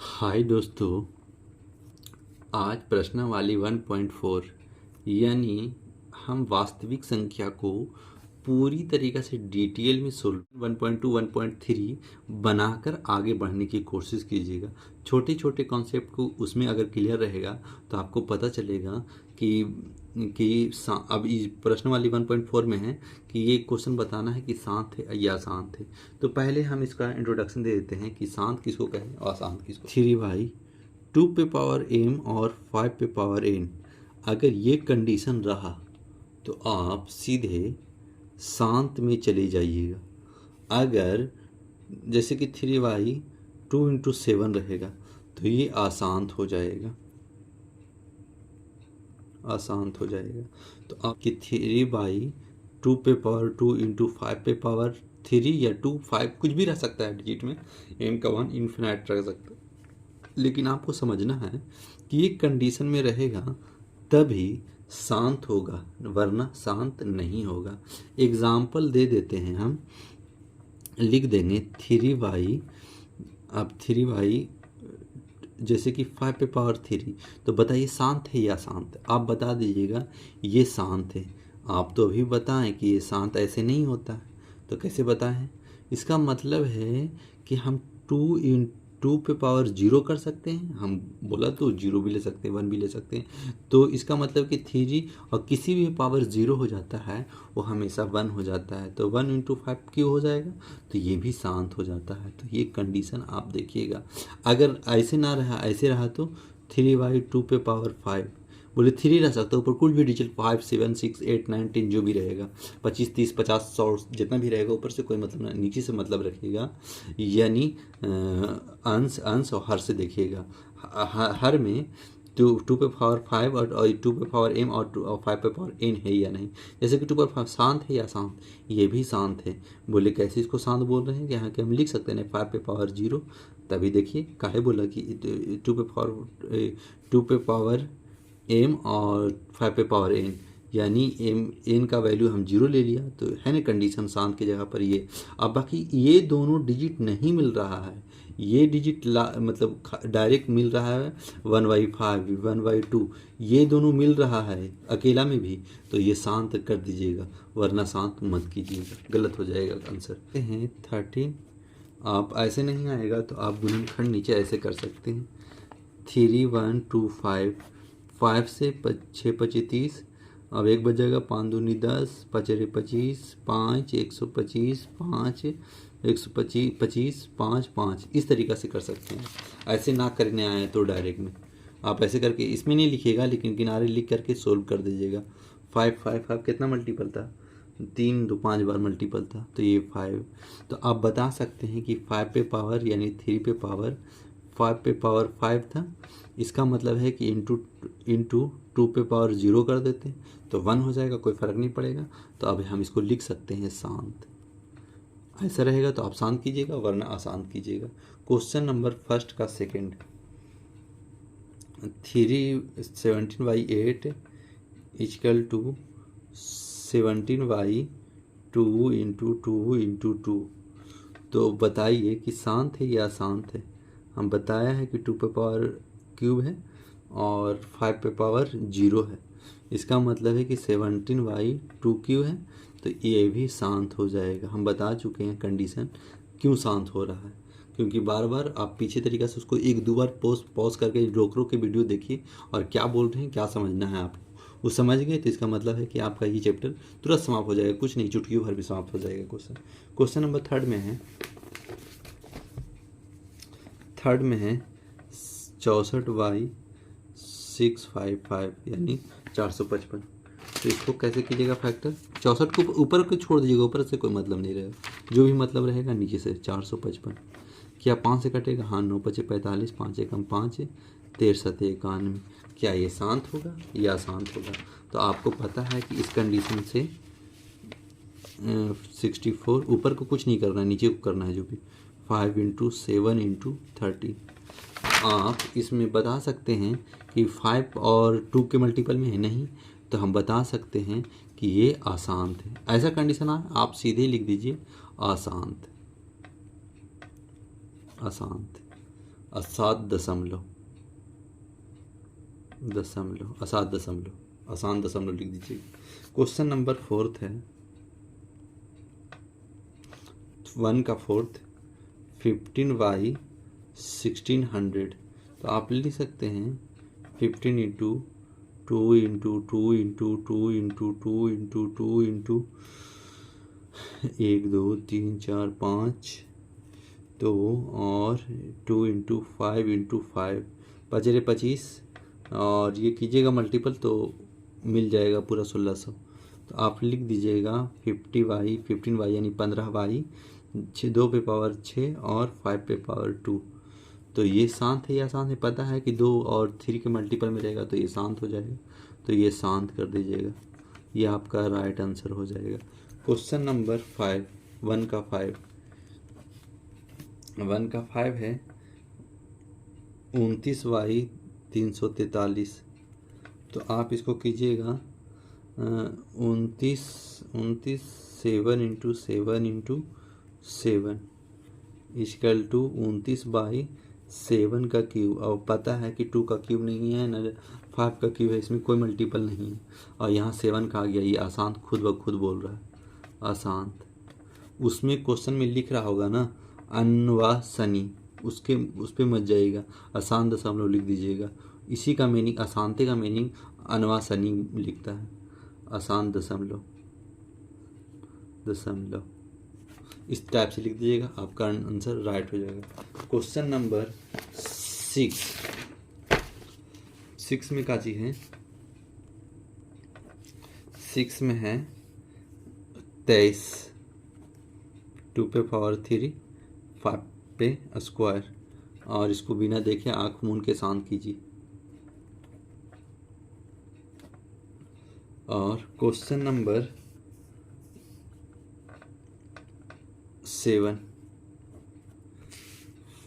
हाय दोस्तों, आज प्रश्नावली 1.4 यानी हम वास्तविक संख्या को पूरी तरीक़ा से डिटेल में सोल्व 1.2 1.3 बनाकर आगे बढ़ने की कोशिश कीजिएगा। छोटे छोटे कॉन्सेप्ट को उसमें अगर क्लियर रहेगा तो आपको पता चलेगा कि अब इस प्रश्नावली 1.4 में है कि ये क्वेश्चन बताना है कि शांत है या अशांत है। तो पहले हम इसका इंट्रोडक्शन दे देते हैं कि शांत किसको कहें और अशांत किसको। 3/2 पे पावर m और 5 पे पावर n, अगर ये कंडीशन रहा तो आप सीधे शांत में चले जाइएगा। अगर जैसे कि 3/2 × 7 रहेगा तो ये अशांत हो जाएगा, अशांत हो जाएगा। तो आपकी 3/2 पे पावर 2 × 5 पे पावर 3 या 2 5 कुछ भी रह सकता है डिजिट में, m का 1 इन्फिनाइट रह सकता है। लेकिन आपको समझना है कि ये कंडीशन में रहेगा तभी शांत होगा, वरना शांत नहीं होगा। एग्जाम्पल दे देते हैं, हम लिख देंगे 3/, अब 3/, जैसे कि 5 पे पावर 3, तो बताइए शांत है या शांत है? आप बता दीजिएगा ये शांत है। आप तो अभी बताएं कि ये शांत ऐसे नहीं होता है, तो कैसे बताएं? इसका मतलब है कि हम 2 पे पावर 0 कर सकते हैं, हम बोला तो 0 भी ले सकते हैं, 1 भी ले सकते हैं। तो इसका मतलब कि 3 और किसी भी पावर 0 हो जाता है वो हमेशा 1 हो जाता है, तो 1 × 5 क्यों हो जाएगा? तो ये भी शांत हो जाता है। तो ये कंडीशन आप देखिएगा। अगर ऐसे ना रहा, ऐसे रहा तो 3/2 पे पावर 5, बोले 3 रह सकता है, ऊपर कुछ भी डिजिट 5 7 6 8 9 10 जो भी रहेगा, 25 30 50 100 जितना भी रहेगा, ऊपर से कोई मतलब ना, नीचे से मतलब रखिएगा। यानी अंश अंश और हर से देखिएगा। हर में 2 पे पावर 5 और 2 पे पावर m और 5 पे पावर n है या नहीं। जैसे कि 2 पे पावर शांत है या शांत, ये भी शांत है। बोले कैसे इसको शांत बोल रहे हैं कि यहाँ के हम लिख सकते हैं 5 पे पावर 0। तभी देखिए काहे बोला कि 2 पे पावर m और 5 पे पावर n, यानी n का वैल्यू हम 0 ले लिया, तो है ना कंडीशन शांत की जगह पर ये। अब बाकी ये दोनों डिजिट नहीं मिल रहा है, ये डिजिट मतलब डायरेक्ट मिल रहा है 1/5 1/2, ये दोनों मिल रहा है अकेला में भी, तो ये शांत कर दीजिएगा, वरना शांत मत कीजिएगा, गलत हो जाएगा आंसर। हैं 13, आप ऐसे नहीं आएगा तो आप गुणनखंड नीचे ऐसे कर सकते हैं 3 1 2 5, 5 से 6 25 30, अब एक बचेगा 5 दूनी 10, 5 25, 5 125, 5 125 25 5 5, इस तरीक़ा से कर सकते हैं। ऐसे ना करने आए तो डायरेक्ट में आप ऐसे करके इसमें नहीं लिखिएगा, लेकिन किनारे लिख करके सोल्व कर दीजिएगा। 5 5 5 कितना मल्टीपल था? 3 2 5 बार मल्टीपल था, तो ये 5। तो आप बता सकते हैं कि 5 पे पावर यानी 3 पे पावर 5 पे पावर 5 था। इसका मतलब है कि इंटू 2 पे पावर 0 कर देते हैं तो 1 हो जाएगा, कोई फ़र्क नहीं पड़ेगा। तो अब हम इसको लिख सकते हैं शांत। ऐसा रहेगा तो आप शांत कीजिएगा, वरना अशांत कीजिएगा। क्वेश्चन नंबर फर्स्ट का सेकंड, 3/17/8 इक्वल टू 17/2 × 2 × 2। तो बताइए कि शांत है या अशांत है। हम बताया है कि 2 पे पावर क्यूब है और 5 पे पावर 0 है। इसका मतलब है कि 17/2 है, तो ये भी शांत हो जाएगा। हम बता चुके हैं कंडीशन क्यों शांत हो रहा है, क्योंकि बार बार आप पीछे तरीक़ा से उसको 1 2 बार पॉज करके रोक के वीडियो देखिए और क्या बोल रहे हैं, क्या समझना है आपको, वो समझ गए तो इसका मतलब है कि आपका ये चैप्टर तुरंत समाप्त हो जाएगा, कुछ नहीं, चुटकियों भर भी समाप्त हो जाएगा क्वेश्चन। क्वेश्चन नंबर थर्ड में है 64/655 यानी 455। तो इसको कैसे कीजिएगा फैक्टर? 64 को ऊपर को छोड़ दीजिएगा, ऊपर से कोई मतलब नहीं रहेगा, जो भी मतलब रहेगा नीचे से 455। क्या 5 से कटेगा? हाँ, 9 5 45, 5 1 5, 13 7 91। क्या ये शांत होगा या अशांत होगा? तो आपको पता है कि इस कंडीशन से 64 ऊपर को कुछ नहीं करना है, नीचे को करना है, जो भी 5 × 7 × 30। आप इसमें बता सकते हैं कि 5 और 2 के मल्टीपल में है नहीं, तो हम बता सकते हैं कि ये अशांत है। ऐसा कंडीशन आप सीधे लिख दीजिए अशांत, अशांत। असात दशमलव आसान दशमलव लिख दीजिए। क्वेश्चन नंबर 4 है 1 का 4 15y 1600। तो आप लिख सकते हैं 15 into 2 into 2 into 2 into 2 into 2 into 1 2 3 4 5 2 और 2 इंटू 5 इंटू 5 5 25 और ये कीजिएगा मल्टीपल तो मिल जाएगा पूरा 1600। तो आप लिख दीजिएगा 15y यानी 15y 2 पे पावर 6 और 5 पे पावर 2। तो ये शांत है या शांत है, पता है कि 2 और 3 के मल्टीपल में रहेगा तो ये शांत हो जाएगा, तो ये शांत कर दीजिएगा, ये आपका राइट आंसर हो जाएगा। क्वेश्चन नंबर 5 1 का 5 है 29y 343। तो आप इसको कीजिएगा 29 7 इंटू 7 इंटू 7 इक्वल टू 29/7 का क्यूब। अब पता है कि 2 का क्यूब नहीं है ना 5 का क्यूब है, इसमें कोई मल्टीपल नहीं है और यहाँ 7 का आ गया। ये अशांत खुद ब खुद बोल रहा है अशांत। उसमें क्वेश्चन में लिख रहा होगा ना अन्वासनी, उस पर मत जाइएगा, अशांत दशमलव लिख दीजिएगा। इसी का मीनिंग अशांति का मीनिंग अन्वासनी लिखता है, अशांत दशमलव इस टाइप से लिख दीजिएगा, आपका आंसर राइट हो जाएगा। क्वेश्चन नंबर 6 में क्या चीज है 6 में है 23 2 पे पावर 3 5 पे स्क्वायर और इसको बिना देखे आंख मूंद के शांत कीजिए। और क्वेश्चन नंबर 7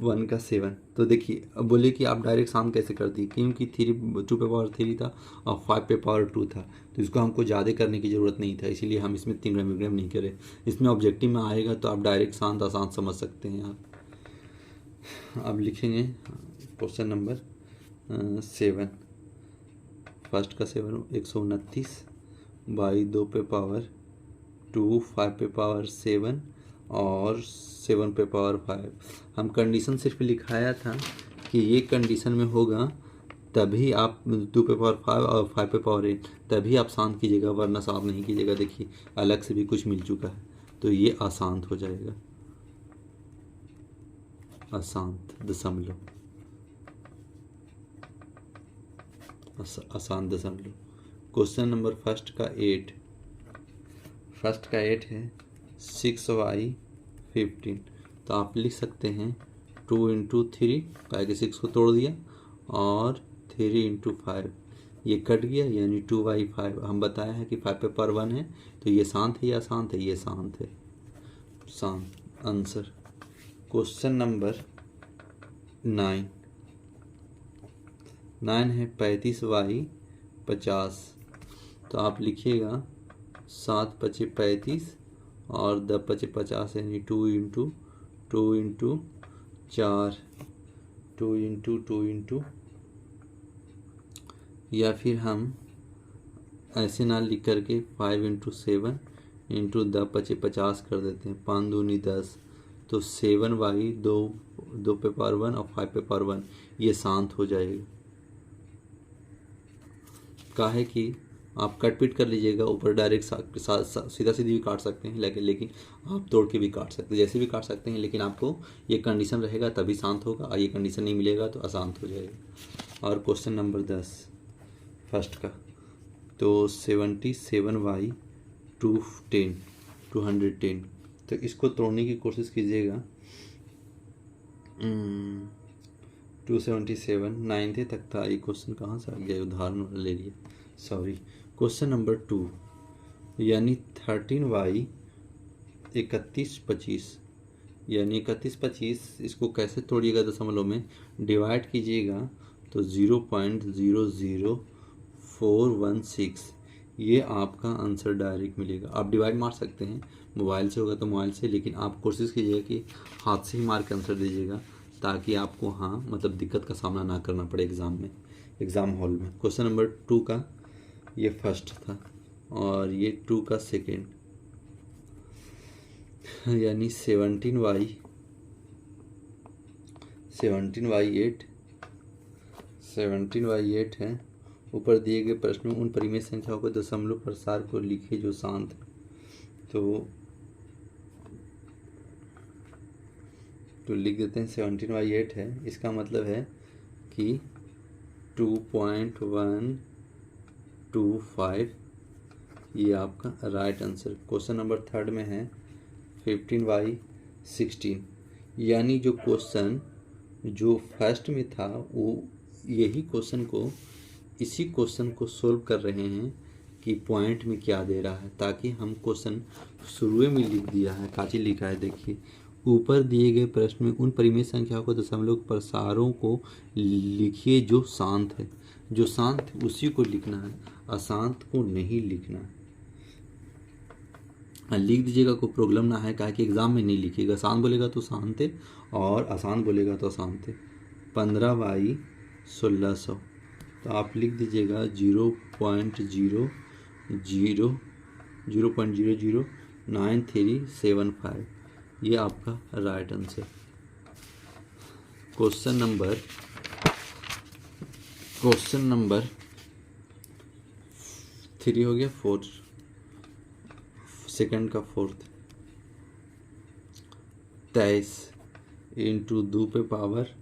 1 का 7। तो देखिए अब बोले कि आप डायरेक्ट शांत कैसे कर दी, क्योंकि 2 पे पावर 3 था और 5 पे पावर 2 था, तो इसको हमको ज़्यादा करने की ज़रूरत नहीं था, इसीलिए हम इसमें तिगड़म विगड़म नहीं करे। इसमें ऑब्जेक्टिव में आएगा तो आप डायरेक्ट शांत अशांत समझ सकते हैं। आप लिखेंगे क्वेश्चन नंबर 7 फर्स्ट का 7 129 बाई 2 पे पावर 2 5 पे पावर 7 और 7 पे पावर 5। हम कंडीशन सिर्फ लिखाया था कि ये कंडीशन में होगा तभी आप 2 पे पावर 5 और 5 पे पावर 8 तभी आप शांत कीजिएगा, वरना शांत नहीं कीजिएगा। देखिए अलग से भी कुछ मिल चुका है तो ये अशांत हो जाएगा, अशांत दशमलव क्वेश्चन नंबर फर्स्ट का 8 है 6y 15। तो आप लिख सकते हैं 2 इंटू 3 का 6 को तोड़ दिया और 3 इंटू 5 ये कट गया यानी 2/5। हम बताया है कि 5 पे पावर 1 है तो ये शांत है या शांत है, ये शांत है, शांत आंसर। क्वेश्चन नंबर 9 है 35y 50। तो आप लिखिएगा 7 पचे 35 और 10 पचे 50 यानी 2 इंटू 4 2 इंटू या फिर हम ऐसे ना लिख करके 5 इंटू 7 इंटू 10 पचे 50 कर देते हैं, 5 दूनी 10। तो 7y 2 पे पावर 1 और 5 पे पावर 1 ये शांत हो जाएगा। काहे कि आप कट पिट कर लीजिएगा, ऊपर डायरेक्ट सीधा सीधी भी काट सकते हैं, लेकिन आप तोड़ के भी काट सकते हैं, जैसे भी काट सकते हैं, लेकिन आपको ये कंडीशन रहेगा तभी शांत होगा और ये कंडीशन नहीं मिलेगा तो अशांत हो जाएगा। और क्वेश्चन नंबर 10 फर्स्ट का तो 77y 210 तो इसको तोड़ने की कोशिश कीजिएगा। 277 9 तक था, ये क्वेश्चन कहाँ से आ गया, उदाहरण ले लिया, सॉरी। क्वेश्चन नंबर 2 यानी 13y 3125 यानी 3125 इसको कैसे तोड़िएगा दशमलव में डिवाइड कीजिएगा तो 0.00416 ये आपका आंसर डायरेक्ट मिलेगा। आप डिवाइड मार सकते हैं, मोबाइल से होगा तो मोबाइल से, लेकिन आप कोशिश कीजिएगा कि हाथ से ही मार के आंसर दीजिएगा ताकि आपको मतलब दिक्कत का सामना ना करना पड़े एग्ज़ाम हॉल में। क्वेश्चन नंबर 2 का ये फर्स्ट था और ये 2 का सेकेंड, यानी 17y 8 है। ऊपर दिए गए प्रश्न में उन परिमेय संख्याओं के दशमलव प्रसार को लिखे जो शांत है। तो लिख देते हैं 17/8 है। इसका मतलब है कि 2.125 ये आपका राइट आंसर। क्वेश्चन नंबर 3 में है 15/16, यानी जो क्वेश्चन जो फर्स्ट में था वो इसी क्वेश्चन को सोल्व कर रहे हैं कि पॉइंट में क्या दे रहा है, ताकि हम क्वेश्चन शुरू में लिख दिया है। काची लिखा है देखिए, ऊपर दिए गए प्रश्न में उन परिमेय संख्याओं को दशमलव प्रसारों को लिखिए जो शांत है। जो शांत है उसी को लिखना है, अशांत को नहीं लिखना है। लिख दीजिएगा, कोई प्रॉब्लम ना है, कि एग्जाम में नहीं लिखिएगा। शांत बोलेगा तो शांत है और अशांत बोलेगा तो अशांत है। 15/1600 तो आप लिख दीजिएगा 0.009375, ये आपका राइट आंसर। क्वेश्चन नंबर 3 हो गया, 4 सेकंड का 4th 23 इंटू 2 पे पावर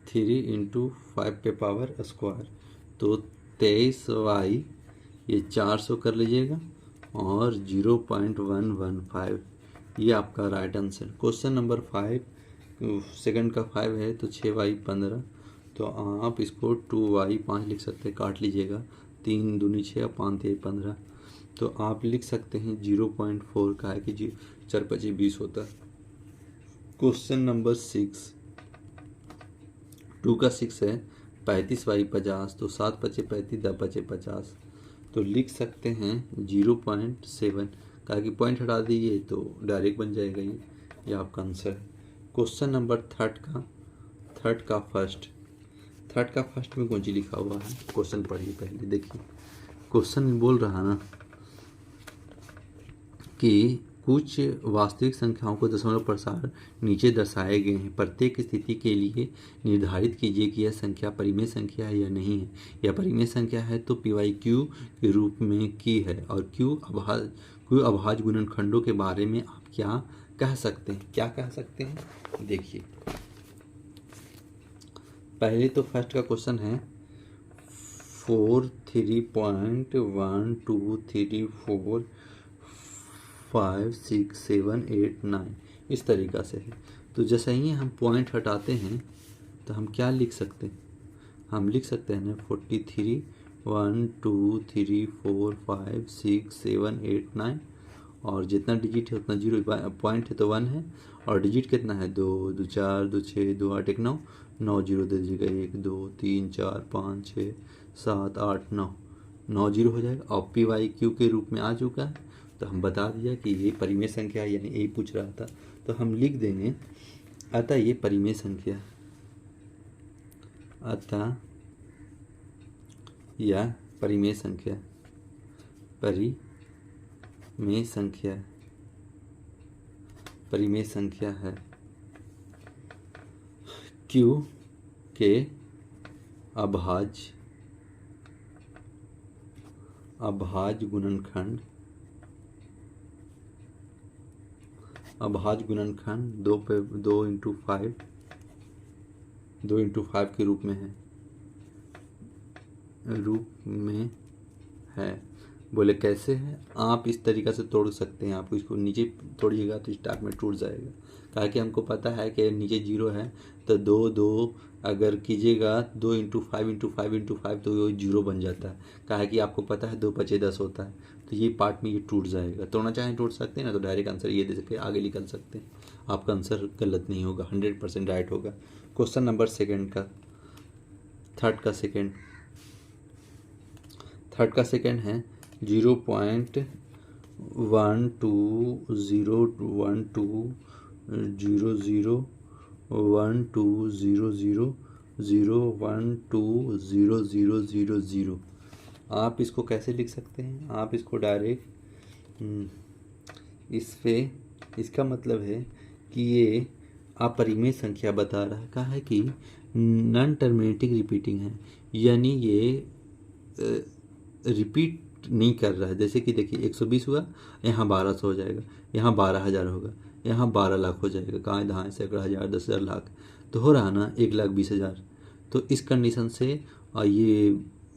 3 इंटू 5 पे पावर स्क्वायर। तो 23y ये 400 कर लीजिएगा और 0.115 ये आपका right answer. Question number 5 second का 5 है तो 6y 15, तो आप इसको 2y 5 लिख सकते हैं, काट लीजिएगा। 3 दूनी 6, 5 3 15, तो आप लिख सकते हैं 0.4 का है कि 4 5 20 होता है। क्वेश्चन नंबर 6 2 का 6 है 35y 50, तो 7 5 35 10 5 50, तो लिख सकते हैं 0.7 का कि पॉइंट हटा दीजिए तो डायरेक्ट बन जाएगा। ये आपका आंसर है। क्वेश्चन नंबर 3 का फर्स्ट में कौन सी लिखा हुआ है, क्वेश्चन पढ़िए पहले। देखिए क्वेश्चन बोल रहा ना कि कुछ वास्तविक संख्याओं को दशमलव प्रसार नीचे दर्शाए गए हैं। प्रत्येक स्थिति के लिए निर्धारित कीजिए कि यह संख्या परिमेय संख्या है या नहीं है। यह परिमेय संख्या है तो PYQ के रूप में की है, और क्यू अभाज्य गुणनखंडों के बारे में आप क्या कह सकते हैं। देखिए पहले तो फर्स्ट का क्वेश्चन है 4 3.1234 5 6 7 8 9 इस तरीक़ा से है। तो जैसे ही हम पॉइंट हटाते हैं तो हम क्या लिख सकते हैं, हम लिख सकते हैं ना 43 1 2 3 4 5 6 7 8 9, और जितना डिजिट है उतना 0, पॉइंट है तो 1 है, और डिजिट कितना है 2 2 4 2 6 2 8 1 9 9 0 दे दीजिएगा 1 2 3 4 5 6 7 8 9 9 0 हो जाएगा। और PYQ के रूप में आ चुका है, तो हम बता दिया कि ये परिमेय संख्या है, यानी यही पूछ रहा था, तो हम लिख देंगे अतः ये परिमेय संख्या, अतः यह परिमेय संख्या है। Q के अभाज्य गुणनखंड 2 इंटू 5 के रूप में है। बोले कैसे है, आप इस तरीक़ा से तोड़ सकते हैं। आप इसको नीचे तोड़िएगा तो स्टार्ट में टूट जाएगा, कहा कि हमको पता है कि नीचे 0 है, तो 2 अगर कीजिएगा 2 इंटू 5 इंटू 5 इंटू 5 तो वो 0 बन जाता है। कहा कि आपको पता है 2 5 10 होता है, तो ये पार्ट में ये टूट जाएगा। तोड़ना चाहें तोड़ सकते हैं ना, तो डायरेक्ट आंसर ये दे सकते, आगे निकल सकते हैं। आपका आंसर गलत नहीं होगा, 100% राइट होगा। क्वेश्चन नंबर थर्ड का सेकेंड है 0.12012000 1200001200000। आप इसको कैसे लिख सकते हैं? आप इसको डायरेक्ट इस पे, इसका मतलब है कि ये अपरिमेय संख्या बता रहा है। कहा है कि नॉन टर्मिनेटिंग रिपीटिंग है, यानी ये रिपीट नहीं कर रहा है। जैसे कि देखिए 120 हुआ, यहाँ 1200 हो जाएगा, यहाँ 12,000 होगा, यहाँ 12 लाख हो जाएगा। कहाँ धाए सैकड़ा हज़ार 10,000 लाख, तो हो रहा ना 1,20,000। तो इस कंडीशन से ये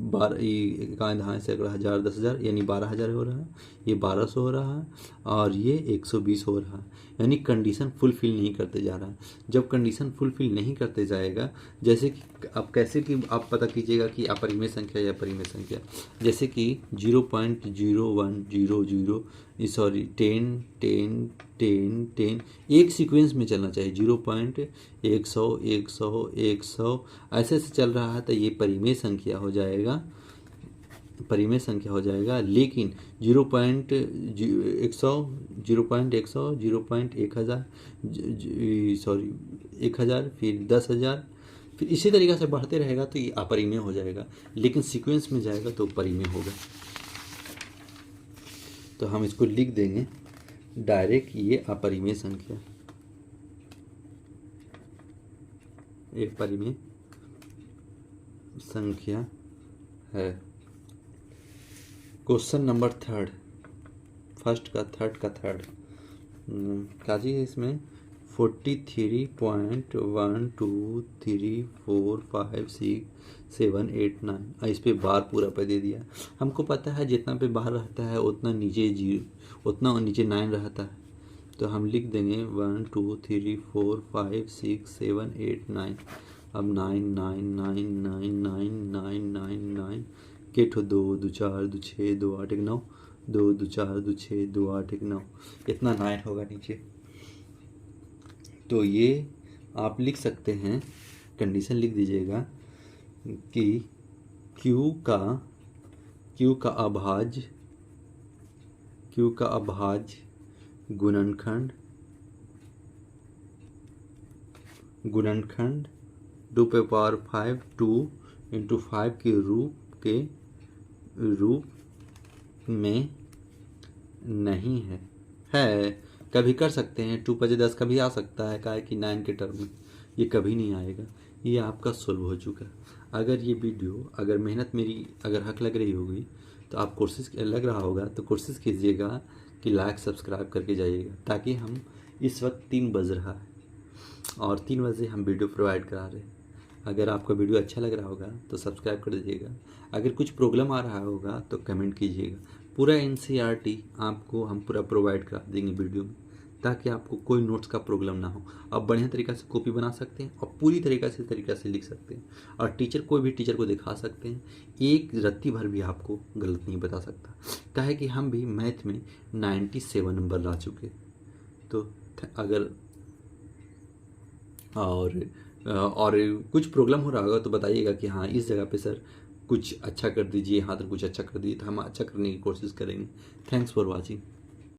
12 ये कहाँ धाए सैकड़ा हज़ार 10,000 यानी 12,000 हो रहा है, ये 1200 हो रहा है और ये 120 हो रहा है। यानी कंडीशन फुलफिल नहीं करते जा रहा है। जब कंडीशन फुलफिल नहीं करते जाएगा, जैसे कि आप कैसे कि आप पता कीजिएगा कि अपरिमेय संख्या या परिमेय संख्या, जैसे कि 0.0100 सॉरी 10 10 10 10 एक सीक्वेंस में चलना चाहिए। 0.100 100 100 ऐसे से चल रहा है तो ये परिमेय संख्या हो जाएगा, परिमेय संख्या हो जाएगा। लेकिन 0.100 0.100 0.1000 सॉरी 1000 फिर 10,000 फिर इसी तरीक़े से बढ़ते रहेगा तो ये अपरिमेय हो जाएगा। लेकिन सीक्वेंस में जाएगा तो परिमेय होगा। तो हम इसको लिख देंगे डायरेक्ट, ये अपरिमेय संख्या, एक परिमेय संख्या है। क्वेश्चन नंबर थर्ड, फर्स्ट का थर्ड का थर्ड काजी है इसमें 43.123456789। इस पे बार पूरा पे दे दिया। हमको पता है जितना पे बार रहता है उतना नीचे 9 रहता है। तो हम लिख देंगे 1 2 3 4 5 6 7 8 9। अब 9 9 9 9 9 9 9 9 के ठो 2 2 4 2 6 2 8 1 9 2 2 4 2 6 2 8 1 9 इतना 9 होगा नीचे। तो ये आप लिख सकते हैं, कंडीशन लिख दीजिएगा कि Q का अभाज्य गुणनखंड 2 पे पावर 5 2 इंटू 5 के रूप में नहीं है। कभी कर सकते हैं, 2 5 10 कभी आ सकता है, काहे कि 9 के टर्म में ये कभी नहीं आएगा। ये आपका सोल्व हो चुका। अगर ये वीडियो, अगर मेहनत मेरी अगर हक लग रही होगी तो आप लग रहा होगा तो कोशिश कीजिएगा कि लाइक सब्सक्राइब करके जाइएगा, ताकि हम इस वक्त 3 बज रहा है और 3 बजे हम वीडियो प्रोवाइड करा रहे हैं। अगर आपको वीडियो अच्छा लग रहा होगा तो सब्सक्राइब कर दीजिएगा। अगर कुछ प्रॉब्लम आ रहा होगा तो कमेंट कीजिएगा। पूरा NCERT आपको हम पूरा प्रोवाइड करा देंगे वीडियो में, ताकि आपको कोई नोट्स का प्रॉब्लम ना हो। आप बढ़िया तरीक़ा से कॉपी बना सकते हैं और पूरी तरीक़ा से लिख सकते हैं और कोई भी टीचर को दिखा सकते हैं। एक रत्ती भर भी आपको गलत नहीं बता सकता, काहे कि हम भी मैथ में 97 नंबर ला चुके। तो अगर और कुछ प्रॉब्लम हो रहा होगा तो बताइएगा कि हाँ इस जगह पे सर कुछ अच्छा कर दीजिए, यहाँ तो कुछ अच्छा कर दीजिए, तो हम अच्छा करने की कोशिश करेंगे। Thanks for watching.